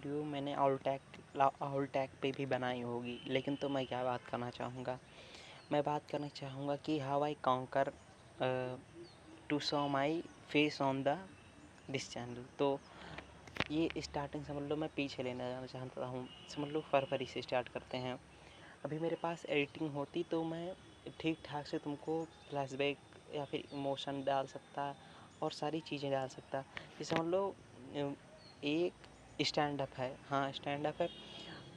Video मैंने all tag पे भी बनाई होगी, लेकिन तो मैं क्या बात करना चाहूँगा, मैं बात करना चाहूँगा कि how I conquer to show my face on the this channel. तो ये स्टार्टिंग समझ लो मैं पीछे लेना जाना चाहता हूँ, समझ लो फरवरी से स्टार्ट करते हैं। अभी मेरे पास एडिटिंग होती तो मैं ठीक ठाक से तुमको फ्लैशबैक या फिर इमोशन डाल सकता और सारी चीज़ें डाल सकता। ये समझ लो एक स्टैंड अप है, हाँ स्टैंड अप है,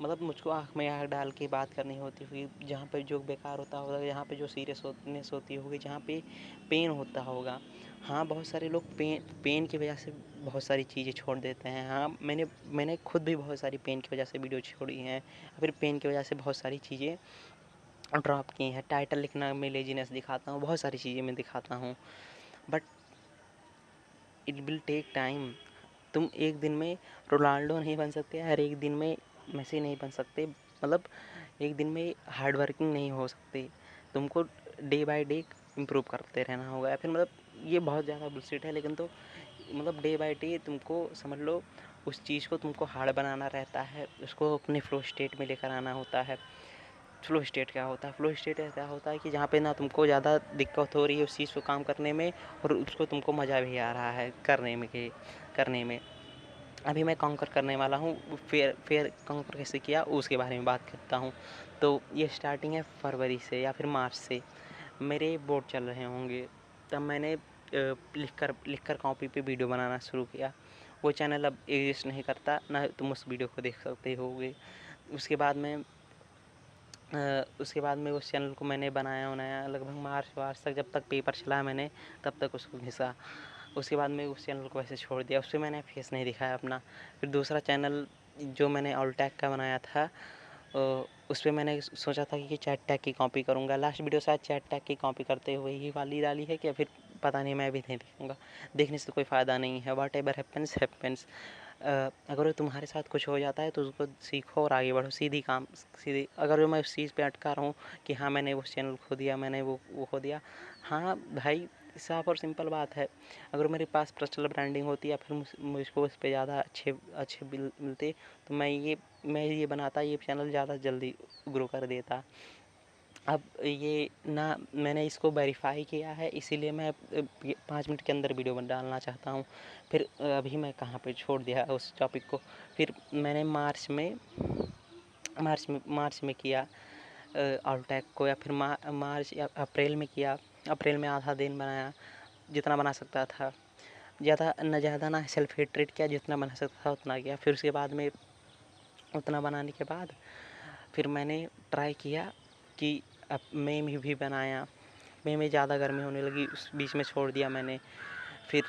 मतलब मुझको आँख में आँख डाल के बात करनी होती होगी, जहाँ पे जो बेकार होता होगा, जहाँ पे जो सीरियसनेस होती होगी, जहाँ पे पेन होता होगा। हाँ बहुत सारे लोग पेन की वजह से बहुत सारी चीज़ें छोड़ देते हैं। हाँ मैंने खुद भी बहुत सारी पेन की वजह से वीडियो छोड़ी हैं, फिर पेन की वजह से बहुत सारी चीज़ें ड्रॉप की हैं। टाइटल लिखना में लेजीनेस दिखाता हूँ, बहुत सारी चीज़ें मैं दिखाता हूँ, but it will take time. तुम एक दिन में रोनाल्डो नहीं बन सकते, हर एक दिन में मेसी नहीं बन सकते, मतलब एक दिन में हार्ड वर्किंग नहीं हो सकते। तुमको डे बाय डे इम्प्रूव करते रहना होगा, या फिर मतलब ये बहुत ज़्यादा बुलशिट है, लेकिन तो मतलब डे बाय डे तुमको समझ लो उस चीज़ को तुमको हार्ड बनाना रहता है, उसको अपने फ्लो स्टेट में लेकर आना होता है। फ्लो स्टेट क्या होता है? फ्लो स्टेट ऐसा होता है कि जहाँ पे ना तुमको ज़्यादा दिक्कत हो रही है उस चीज़ को काम करने में, और उसको तुमको मज़ा भी आ रहा है करने में। अभी मैं कॉन्कर करने वाला हूँ, फिर कॉन्कर कैसे किया उसके बारे में बात करता हूँ। तो ये स्टार्टिंग है फरवरी से या फिर मार्च से, मेरे बोर्ड चल रहे होंगे, तब मैंने लिखकर कॉपी पे वीडियो बनाना शुरू किया। वो चैनल अब एग्जिस्ट नहीं करता, ना तुम उस वीडियो को देख सकते होगे। उसके बाद में उस चैनल को मैंने बनाया लगभग मार्च तक, जब तक पेपर चला मैंने तब तक उसको घिसा। उसके बाद में उस चैनल को ऐसे छोड़ दिया, उस पर मैंने फेस नहीं दिखाया अपना। फिर दूसरा चैनल जो मैंने ऑल टैग का बनाया था, उस पर मैंने सोचा था कि चैट टैग की कॉपी करूँगा। लास्ट वीडियो शायद चैट टैग की कॉपी करते हुए ही वाली डाली है, क्या फिर पता नहीं, मैं भी नहीं देखूँगा, देखने से कोई फ़ायदा नहीं है। What ever happens happens. अगर तुम्हारे साथ कुछ हो जाता है तो उसको सीखो और आगे बढ़ो, सीधी। अगर मैं उस चीज़ पे अटका रहा हूँ कि हाँ मैंने उस चैनल खो दिया, मैंने वो खो दिया, हाँ भाई साफ और सिंपल बात है। अगर मेरे पास पर्सनल ब्रांडिंग होती या फिर मुझको उस पर ज़्यादा अच्छे बिल मिलते तो मैं ये बनाता, ये चैनल ज़्यादा जल्दी ग्रो कर देता। अब ये ना मैंने इसको वेरीफाई किया है, इसीलिए मैं 5 मिनट के अंदर वीडियो डालना चाहता हूँ। फिर अभी मैं कहाँ पे छोड़ दिया उस टॉपिक को। फिर मैंने मार्च में किया ऑल टैग को, या फिर मार्च या अप्रैल में किया। अप्रैल में आधा दिन बनाया, जितना बना सकता था, ज़्यादा ना सेल्फ हेट्रेट किया, जितना बना सकता था उतना किया। फिर उसके बाद में उतना बनाने के बाद फिर मैंने ट्राई किया कि अब मई में भी बनाया। मई में ज़्यादा गर्मी होने लगी, उस बीच में छोड़ दिया मैंने। फिर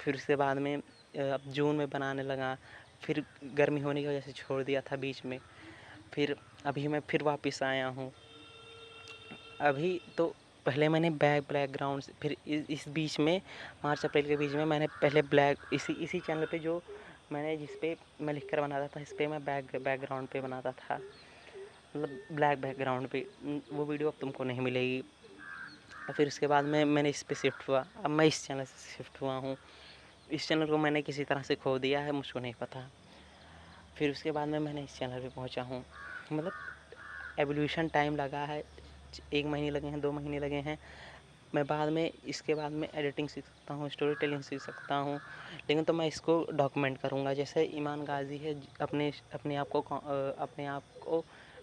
उसके बाद में अब जून में बनाने लगा, फिर गर्मी होने की वजह से छोड़ दिया था बीच में। फिर अभी मैं फिर वापस आया हूँ। अभी तो पहले मैंने बैकग्राउंड से, फिर इस बीच में मार्च अप्रैल के बीच में मैंने पहले इसी चैनल पे जो मैंने जिस पे मैं लिख कर बनाता था, इस पे मैं बैकग्राउंड पे बनाता था, मतलब ब्लैक बैकग्राउंड पे। वो वीडियो अब तुमको नहीं मिलेगी। फिर उसके बाद में मैंने इस पे शिफ्ट हुआ, अब मैं इस चैनल से शिफ्ट हुआ हूँ। इस चैनल को मैंने किसी तरह से खो दिया है, मुझको नहीं पता। फिर उसके बाद में मैंने इस चैनल पे पहुँचा हूँ, मतलब एवोल्यूशन टाइम लगा है, 1 महीने लगे हैं, 2 महीने लगे हैं। मैं बाद में इसके बाद में एडिटिंग सीख सकता हूँ, स्टोरी टेलिंग सीख सकता हूँ, लेकिन तो मैं इसको डॉक्यूमेंट करूँगा। जैसे ईमान गाज़ी है, अपने आप को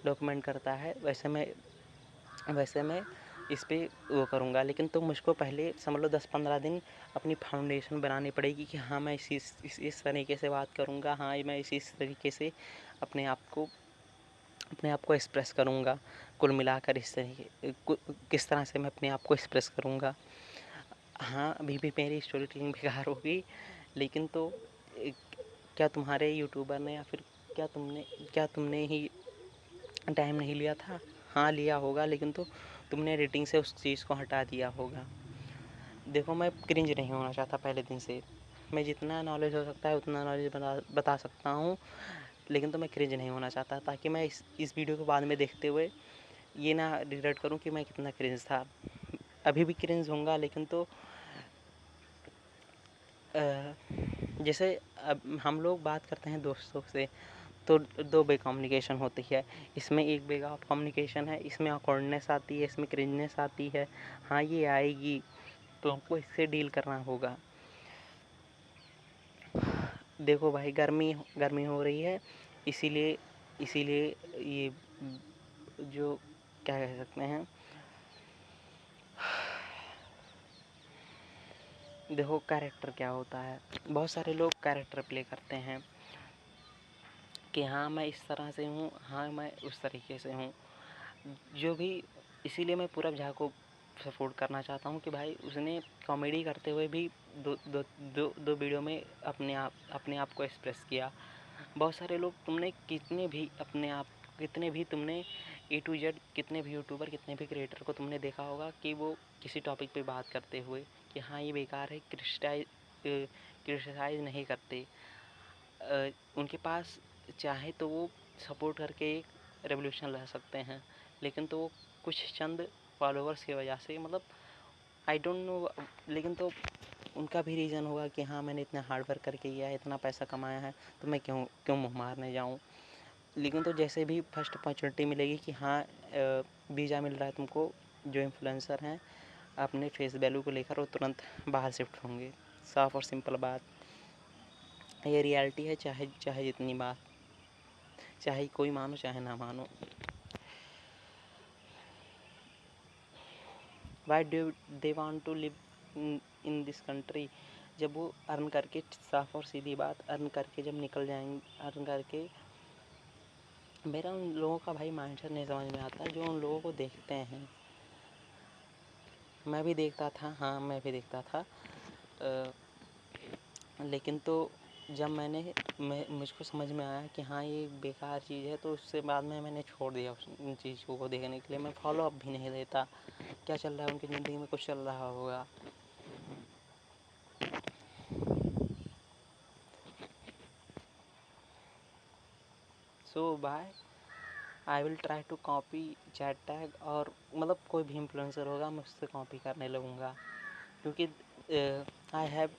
डॉक्यूमेंट करता है, वैसे मैं इस पे वो करूँगा। लेकिन तो मुझको पहले समझ लो 10-15 दिन अपनी फाउंडेशन बनानी पड़ेगी कि हाँ मैं इस तरीके से बात करूँगा, हाँ मैं इस तरीके से अपने आप को एक्सप्रेस करूँगा। कुल मिलाकर किस तरह से मैं अपने आप को एक्सप्रेस करूँगा। हाँ अभी भी मेरी स्टोरी टेलिंग बेकार होगी, लेकिन तो क्या तुम्हारे यूट्यूबर ने या फिर क्या तुमने ही टाइम नहीं लिया था? हाँ लिया होगा, लेकिन तो तुमने एडिटिंग से उस चीज़ को हटा दिया होगा। देखो मैं क्रिंज नहीं होना चाहता पहले दिन से, मैं जितना नॉलेज हो सकता है उतना नॉलेज बता सकता हूँ, लेकिन तो मैं क्रिंज नहीं होना चाहता, ताकि मैं इस वीडियो को बाद में देखते हुए ये ना रिग्रेट करूँ कि मैं कितना क्रिंज था। अभी भी क्रिंज होऊंगा, लेकिन तो जैसे अब हम लोग बात करते हैं दोस्तों से, तो दो वे कम्युनिकेशन होती है। इसमें एक वे ऑफ कम्युनिकेशन है, इसमें ऑकवर्डनेस आती है, इसमें क्रिंजनेस आती है। हाँ, ये आएगी, तो हमको इससे डील करना होगा। देखो भाई, गर्मी हो रही है, इसीलिए ये जो क्या कह सकते हैं, देखो कैरेक्टर क्या होता है। बहुत सारे लोग कैरेक्टर प्ले करते हैं कि हाँ मैं इस तरह से हूँ, हाँ मैं उस तरीके से हूँ, जो भी। इसीलिए मैं पूरब झा को सपोर्ट करना चाहता हूँ कि भाई उसने कॉमेडी करते हुए भी दो वीडियो में अपने आप को एक्सप्रेस किया। बहुत सारे लोग, तुमने कितने भी तुमने ए टू जेड कितने भी यूट्यूबर, कितने भी क्रिएटर को तुमने देखा होगा कि वो किसी टॉपिक पे बात करते हुए कि हाँ ये बेकार है, क्रिटिसाइज नहीं करते। उनके पास चाहे तो वो सपोर्ट करके एक रेवोल्यूशन ला सकते हैं, लेकिन तो वो कुछ चंद फॉलोअर्स की वजह से, मतलब आई डोंट नो, लेकिन तो उनका भी रीज़न होगा कि हाँ मैंने इतना हार्ड वर्क करके किया है, इतना पैसा कमाया है, तो मैं क्यों मुँह मारने जाऊँ। लेकिन तो जैसे भी फर्स्ट अपॉर्चुनिटी मिलेगी कि हाँ वीज़ा मिल रहा है तुमको, जो इन्फ्लुएंसर हैं अपने फेस वैल्यू को लेकर वो तुरंत बाहर शिफ्ट होंगे। साफ और सिंपल बात, ये रियलिटी है, चाहे चाहे जितनी बात, चाहे कोई मानो चाहे ना मानो। Why do they want to live in this country. जब वो अर्न करके, साफ और सीधी बात, अर्न करके जब निकल जाएंगे, अर्न करके, मेरा उन लोगों का भाई माइंडसेट नहीं समझ में आता जो उन लोगों को देखते हैं। मैं भी देखता था, हाँ मैं भी देखता था, लेकिन तो जब मुझको समझ में आया कि हाँ ये बेकार चीज़ है, तो उससे बाद में मैंने छोड़ दिया उन चीज़ों को देखने के लिए। मैं फॉलो अप भी नहीं देता, क्या चल रहा है उनकी ज़िंदगी में, कुछ चल रहा होगा। So bye, I will try to copy chat tag, और मतलब कोई भी इन्फ्लुएंसर होगा मैं उससे कॉपी करने लगूँगा, क्योंकि आई हैव